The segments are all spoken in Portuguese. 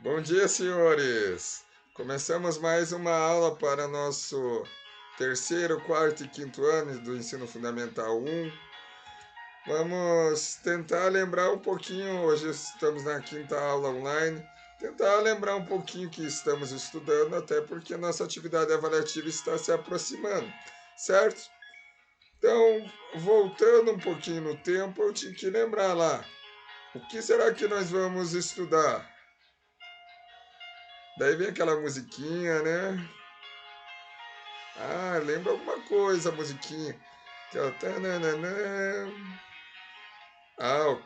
Bom dia, senhores! Começamos mais uma aula para nosso terceiro, quarto e quinto ano do Ensino Fundamental 1. Vamos tentar lembrar um pouquinho, hoje estamos na quinta aula online, tentar lembrar um pouquinho que estamos estudando, até porque nossa atividade avaliativa está se aproximando, certo? Então, voltando um pouquinho no tempo, eu tinha que lembrar lá, o que será que nós vamos estudar? Daí vem aquela musiquinha, né? Ah, lembra alguma coisa a musiquinha. Que é o tananana. Ah,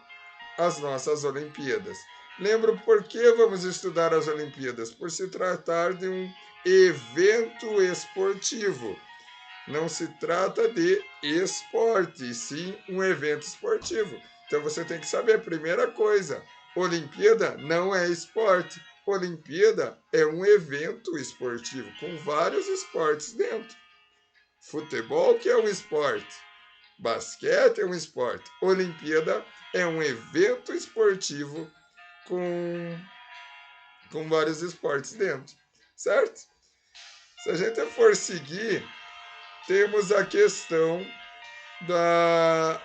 as nossas Olimpíadas. Lembro por que vamos estudar as Olimpíadas? Por se tratar de um evento esportivo. Não se trata de esporte, e sim um evento esportivo. Então você tem que saber, primeira coisa, Olimpíada não é esporte. Olimpíada é um evento esportivo com vários esportes dentro. Futebol que é um esporte, basquete é um esporte, Olimpíada é um evento esportivo com, com vários esportes dentro, certo? Se a gente for seguir, temos a questão da,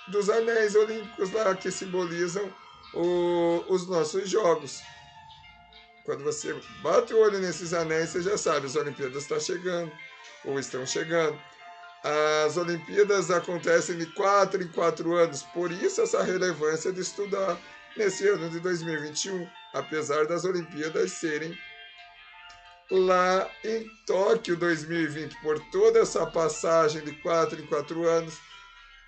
dos anéis olímpicos lá que simbolizam os nossos jogos. Quando você bate o olho nesses anéis, você já sabe, as Olimpíadas estão chegando ou estão chegando. As Olimpíadas acontecem de 4 em 4 anos, por isso essa relevância de estudar nesse ano de 2021, apesar das Olimpíadas serem lá em Tóquio 2020, por toda essa passagem de 4 em 4 anos.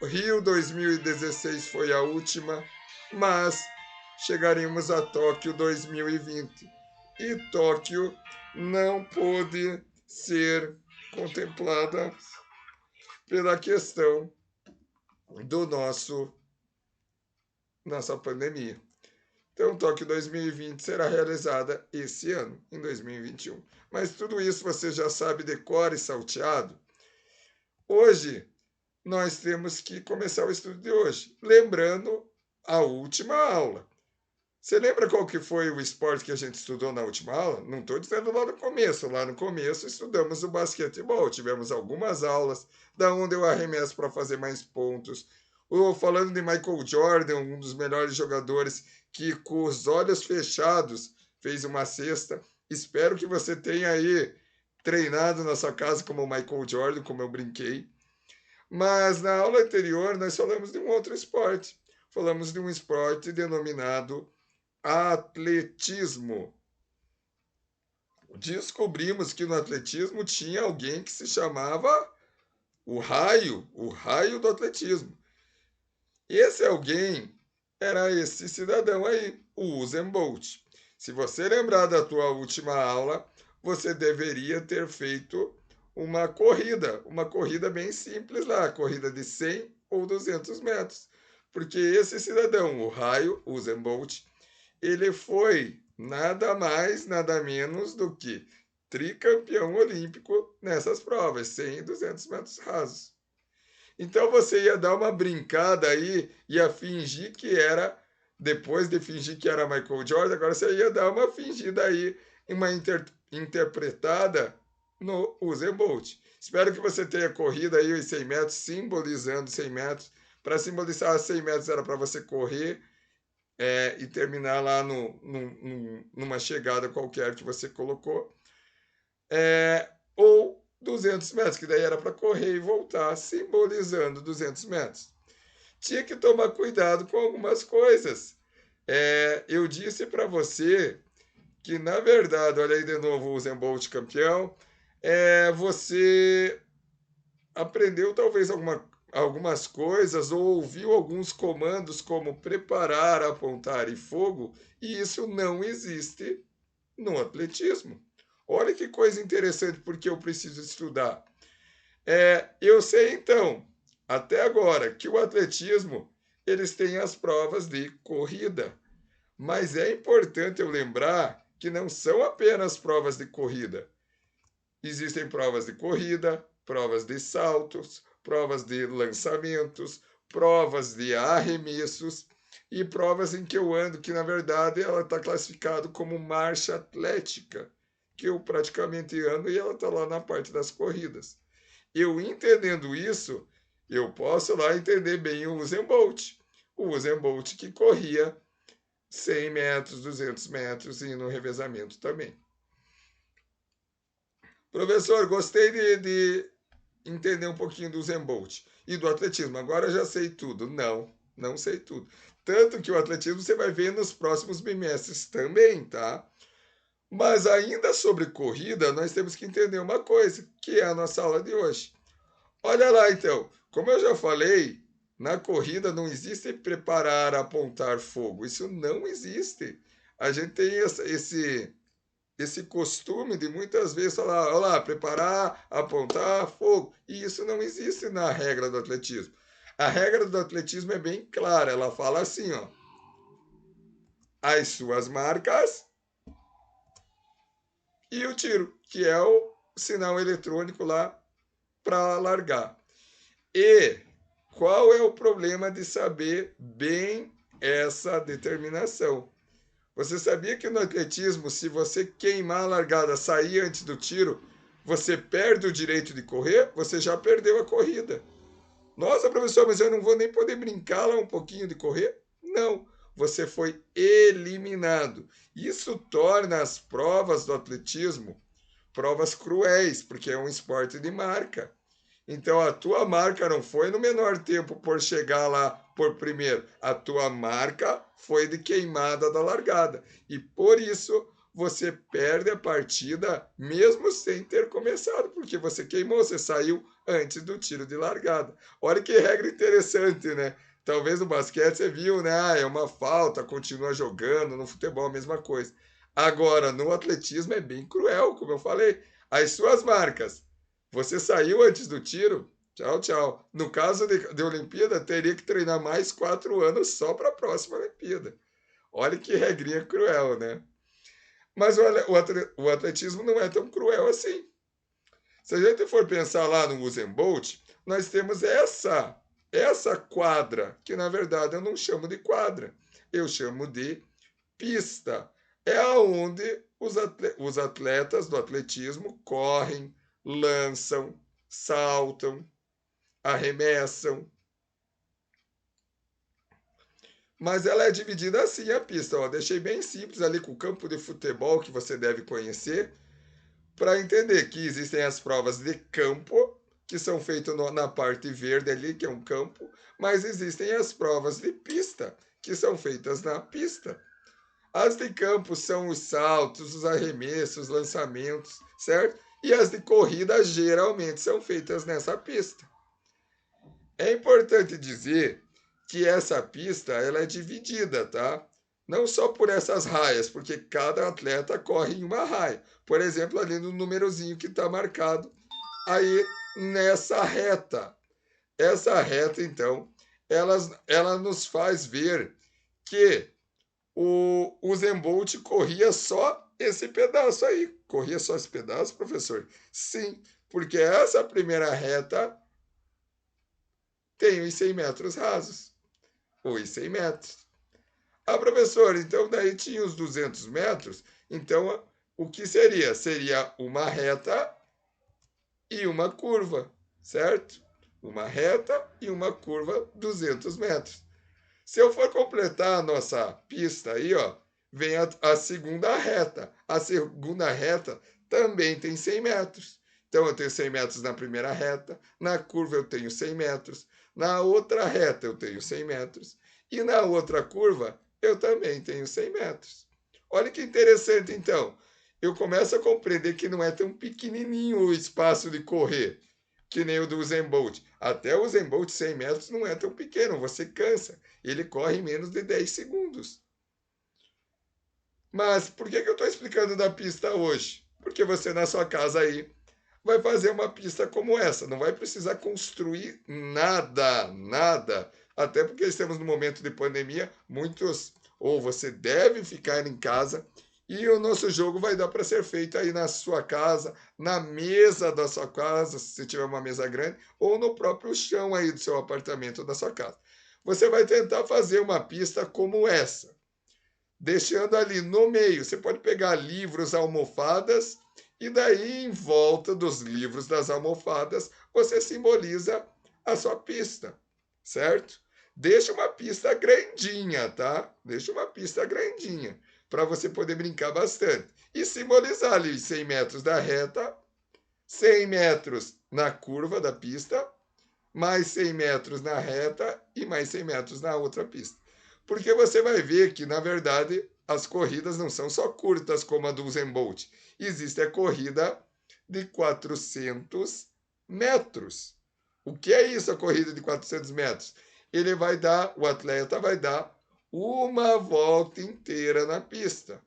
Rio 2016 foi a última, mas chegaremos a Tóquio 2020. E Tóquio não pôde ser contemplada pela questão do nossa pandemia. Então, Tóquio 2020 será realizada esse ano, em 2021. Mas tudo isso você já sabe de cor e salteado. Hoje, nós temos que começar o estudo de hoje, lembrando a última aula. Você lembra qual que foi o esporte que a gente estudou na última aula? Não estou dizendo lá no começo. Lá no começo estudamos o basquetebol. Tivemos algumas aulas, da onde eu arremesso para fazer mais pontos. Ou falando de Michael Jordan, um dos melhores jogadores que com os olhos fechados fez uma cesta. Espero que você tenha aí treinado na sua casa como o Michael Jordan, como eu brinquei. Mas na aula anterior nós falamos de um outro esporte. Falamos de um esporte denominado atletismo. Descobrimos que no atletismo tinha alguém que se chamava o raio do atletismo. Esse alguém era esse cidadão aí, o Usain Bolt. Se você lembrar da tua última aula, você deveria ter feito uma corrida bem simples lá, corrida de 100 ou 200 metros. Porque esse cidadão, o raio, Usain Bolt, ele foi nada mais, nada menos do que tricampeão olímpico nessas provas, 100 e 200 metros rasos. Então você ia dar uma brincada aí, ia fingir que era, depois de fingir que era Michael Jordan, agora você ia dar uma fingida aí, uma interpretada no Usain Bolt. Espero que você tenha corrido aí os 100 metros, simbolizando 100 metros. Para simbolizar 100 metros era para você correr e terminar lá numa chegada qualquer que você colocou. Ou 200 metros, que daí era para correr e voltar, simbolizando 200 metros. Tinha que tomar cuidado com algumas coisas. Eu disse para você que, na verdade, olha aí de novo o Usain Bolt campeão, você aprendeu talvez algumas coisas ou ouviu alguns comandos como preparar, apontar e fogo, e isso não existe no atletismo. Olha que coisa interessante, porque eu preciso estudar. Eu sei então, até agora, que o atletismo eles têm as provas de corrida, mas é importante eu lembrar que não são apenas provas de corrida. Existem provas de corrida, provas de saltos, provas de lançamentos, provas de arremessos. e provas em que eu ando, que na verdade ela está classificado como marcha atlética, que eu praticamente ando e ela está lá na parte das corridas. Eu entendendo isso, eu posso lá entender bem o Usain Bolt. O Usain Bolt que corria 100 metros, 200 metros e no revezamento também. Professor, gostei de entender um pouquinho do Usain Bolt e do atletismo. Agora já sei tudo. Não, não sei tudo. Tanto que o atletismo você vai ver nos próximos bimestres também, tá? Mas ainda sobre corrida, nós temos que entender uma coisa, que é a nossa aula de hoje. Olha lá então, como eu já falei, na corrida não existe preparar, apontar fogo. Isso não existe. A gente tem esse costume de muitas vezes falar, olha lá, preparar, apontar fogo. E isso não existe na regra do atletismo. A regra do atletismo é bem clara, ela fala assim, ó, as suas marcas e o tiro, que é o sinal eletrônico lá para largar. E qual é o problema de saber bem essa determinação? Você sabia que no atletismo, se você queimar a largada, sair antes do tiro, você perde o direito de correr? Você já perdeu a corrida. Nossa, professor, mas eu não vou nem poder brincar lá um pouquinho de correr? Não, você foi eliminado. Isso torna as provas do atletismo provas cruéis, porque é um esporte de marca. Então a tua marca não foi no menor tempo por chegar lá por primeiro. A tua marca foi de queimada da largada. E por isso você perde a partida mesmo sem ter começado, porque você queimou, você saiu antes do tiro de largada. Olha que regra interessante, né? Talvez no basquete você viu, né? Ah, é uma falta, continua jogando, no futebol a mesma coisa. Agora, no atletismo é bem cruel, como eu falei. As suas marcas você saiu antes do tiro? Tchau, tchau. No caso de Olimpíada, teria que treinar mais 4 anos só para a próxima Olimpíada. Olha que regrinha cruel, né? Mas o atletismo não é tão cruel assim. Se a gente for pensar lá no Usain Bolt, nós temos essa quadra, que na verdade eu não chamo de quadra, eu chamo de pista. É aonde os atletas do atletismo correm, lançam, saltam, arremessam. Mas ela é dividida assim a pista. Ó. Deixei bem simples ali com o campo de futebol que você deve conhecer, para entender que existem as provas de campo, que são feitas na parte verde ali, que é um campo, mas existem as provas de pista, que são feitas na pista. As de campo são os saltos, os arremessos, os lançamentos, certo? E as de corrida geralmente são feitas nessa pista. É importante dizer que essa pista ela é dividida, tá? Não só por essas raias, porque cada atleta corre em uma raia. Por exemplo, ali no númerozinho que está marcado aí nessa reta. Essa reta, então, ela nos faz ver que o Usain Bolt corria só esse pedaço aí. Corria só esse pedaço, professor? Sim, porque essa primeira reta tem os 100 metros rasos. Os 100 metros. Ah, professor, então daí tinha os 200 metros. Então, o que seria? Seria uma reta e uma curva, certo? Uma reta e uma curva 200 metros. Se eu for completar a nossa pista aí, ó, vem a segunda reta. A segunda reta também tem 100 metros. Então eu tenho 100 metros na primeira reta, na curva eu tenho 100 metros, na outra reta eu tenho 100 metros e na outra curva eu também tenho 100 metros. Olha que interessante então. Eu começo a compreender que não é tão pequenininho o espaço de correr que nem o do Usain Bolt. Até o Usain Bolt 100 metros não é tão pequeno, você cansa. Ele corre em menos de 10 segundos. Mas por que eu estou explicando da pista hoje? Porque você na sua casa aí vai fazer uma pista como essa. Não vai precisar construir nada, nada. Até porque estamos no momento de pandemia, muitos, ou você deve ficar em casa, e o nosso jogo vai dar para ser feito aí na sua casa, na mesa da sua casa, se tiver uma mesa grande, ou no próprio chão aí do seu apartamento ou da sua casa. Você vai tentar fazer uma pista como essa, deixando ali no meio. Você pode pegar livros, almofadas, e daí em volta dos livros das almofadas, você simboliza a sua pista, certo? Deixa uma pista grandinha, tá? Deixa uma pista grandinha, para você poder brincar bastante. E simbolizar ali 100 metros da reta, 100 metros na curva da pista, mais 100 metros na reta e mais 100 metros na outra pista. Porque você vai ver que, na verdade, as corridas não são só curtas como a do Usain Bolt. Existe a corrida de 400 metros. O que é isso, a corrida de 400 metros? O atleta vai dar uma volta inteira na pista.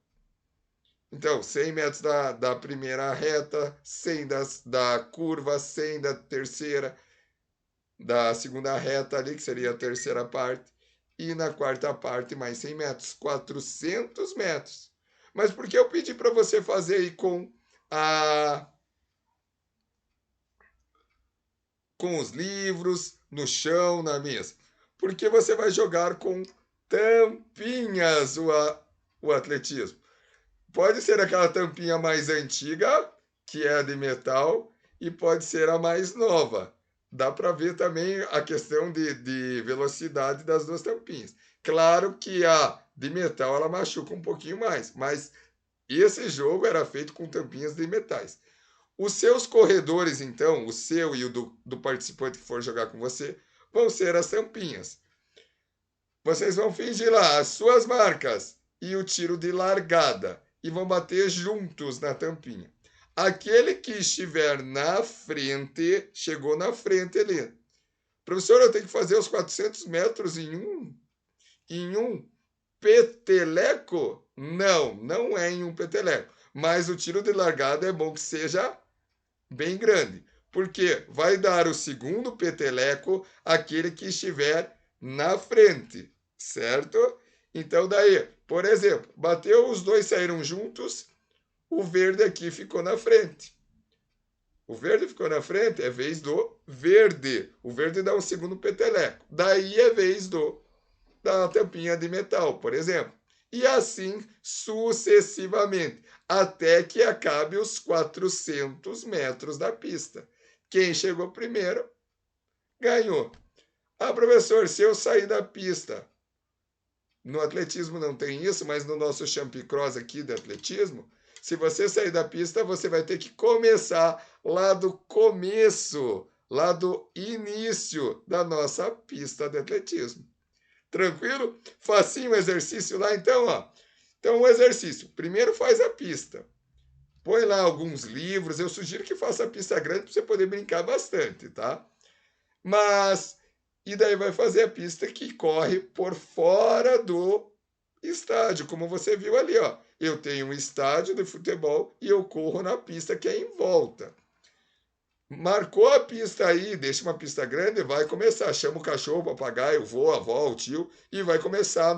Então, 100 metros da primeira reta, 100 da curva, 100 da terceira, da segunda reta ali, que seria a terceira parte, e na quarta parte mais 100 metros, 400 metros. Mas por que eu pedi para você fazer aí com os livros no chão, na mesa? Porque você vai jogar com tampinhas o atletismo. Pode ser aquela tampinha mais antiga, que é a de metal, e pode ser a mais nova. Dá para ver também a questão de velocidade das duas tampinhas. Claro que a de metal ela machuca um pouquinho mais, mas esse jogo era feito com tampinhas de metais. Os seus corredores, então, o seu e o do participante que for jogar com você, vão ser as tampinhas. Vocês vão fingir lá as suas marcas e o tiro de largada e vão bater juntos na tampinha. Aquele que estiver na frente, chegou na frente ali. Professor, eu tenho que fazer os 400 metros em um peteleco? Não, não é em um peteleco. Mas o tiro de largada é bom que seja bem grande, porque vai dar o segundo peteleco àquele que estiver na frente, certo? Então daí, por exemplo, bateu, os dois saíram juntos, o verde aqui ficou na frente. O verde ficou na frente, é vez do verde. O verde dá um segundo peteleco. Daí é vez da tampinha de metal, por exemplo. E assim sucessivamente, até que acabe os 400 metros da pista. Quem chegou primeiro, ganhou. Ah, professor, se eu sair da pista, no atletismo não tem isso, mas no nosso Champicross aqui de atletismo, se você sair da pista, você vai ter que começar lá do começo, lá do início da nossa pista de atletismo. Tranquilo? Facinho o exercício lá, então, ó. Então, o exercício. Primeiro faz a pista. Põe lá alguns livros. Eu sugiro que faça a pista grande para você poder brincar bastante, tá? Mas, e daí vai fazer a pista que corre por fora do estádio, como você viu ali, ó. Eu tenho um estádio de futebol e eu corro na pista que é em volta. Marcou a pista aí, deixa uma pista grande, vai começar. Chama o cachorro, o papagaio, o vô, a avó, o tio, e vai começar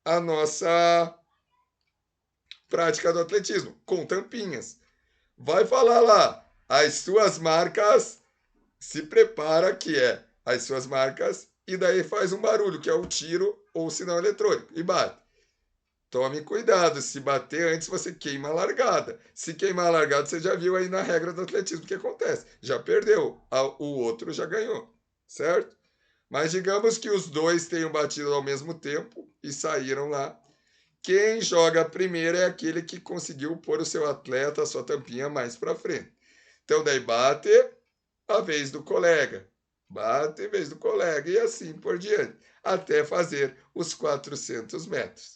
a nossa prática do atletismo, com tampinhas. Vai falar lá, as suas marcas, se prepara que é as suas marcas, e daí faz um barulho, que é o tiro ou o sinal eletrônico, e bate. Tome cuidado, se bater antes você queima a largada. Se queimar a largada, você já viu aí na regra do atletismo o que acontece. Já perdeu, o outro já ganhou, certo? Mas digamos que os dois tenham batido ao mesmo tempo e saíram lá. Quem joga primeiro é aquele que conseguiu pôr o seu atleta, a sua tampinha mais para frente. Então daí bate a vez do colega, bate a vez do colega e assim por diante, até fazer os 400 metros.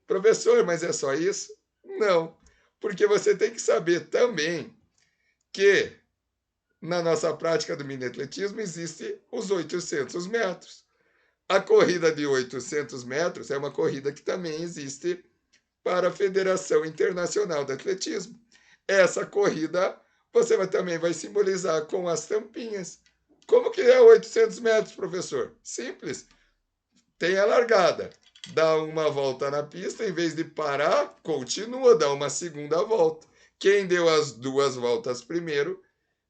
Professor, mas é só isso? Não, porque você tem que saber também que na nossa prática do mini atletismo existe os 800 metros. A corrida de 800 metros é uma corrida que também existe para a Federação Internacional de Atletismo. Essa corrida também vai simbolizar com as tampinhas. Como que é 800 metros, professor? Simples. Tem a largada. Dá uma volta na pista, em vez de parar, continua, dá uma segunda volta. Quem deu as duas voltas primeiro,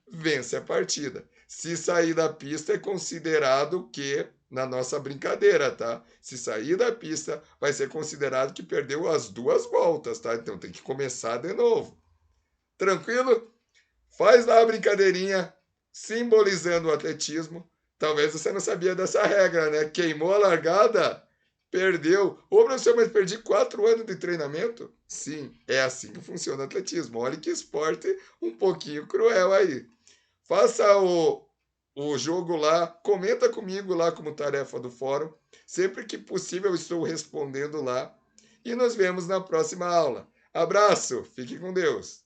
vence a partida. Se sair da pista, é considerado que na nossa brincadeira, tá? Se sair da pista, vai ser considerado que perdeu as 2 voltas, tá? Então tem que começar de novo. Tranquilo? Faz lá a brincadeirinha simbolizando o atletismo. Talvez você não sabia dessa regra, né? Queimou a largada, perdeu. Ô, professor, mas perdi 4 anos de treinamento? Sim, é assim que funciona o atletismo. Olha que esporte um pouquinho cruel aí. Faça o jogo lá, comenta comigo lá como tarefa do fórum. Sempre que possível, eu estou respondendo lá. E nos vemos na próxima aula. Abraço, fique com Deus.